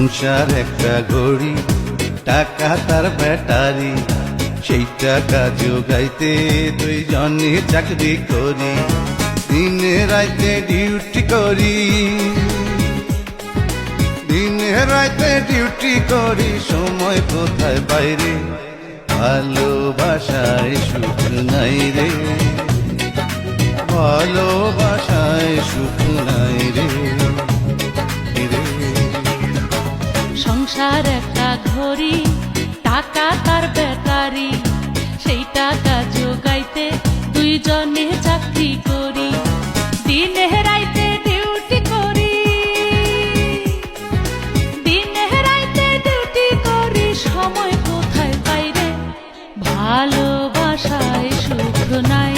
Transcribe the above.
সংসার একটা ঘড়ি, টাকা তার ব্যাটারি, সেই টাকা জোগাইতে দুইজনে চাকরি করি, দিনে রাইতে ডিউটি করি, দিনে রাইতে ডিউটি করি, সময় কোথায় বাইরে, ভালোবাসায় সুখ নাই রে, ভালোবাসায় সুখ নাই রে। সংসার একটা ঘড়ি, টাকা তার ব্যাটারি, সেই টাকা জোগাইতে দুইজনে চাকরি করি, দিনে রাইতে ডিউটি করি, দিনে রাইতে ডিউটি করি, সময় কোথায় পাই রে, ভালোবাসায় সুখ নাই।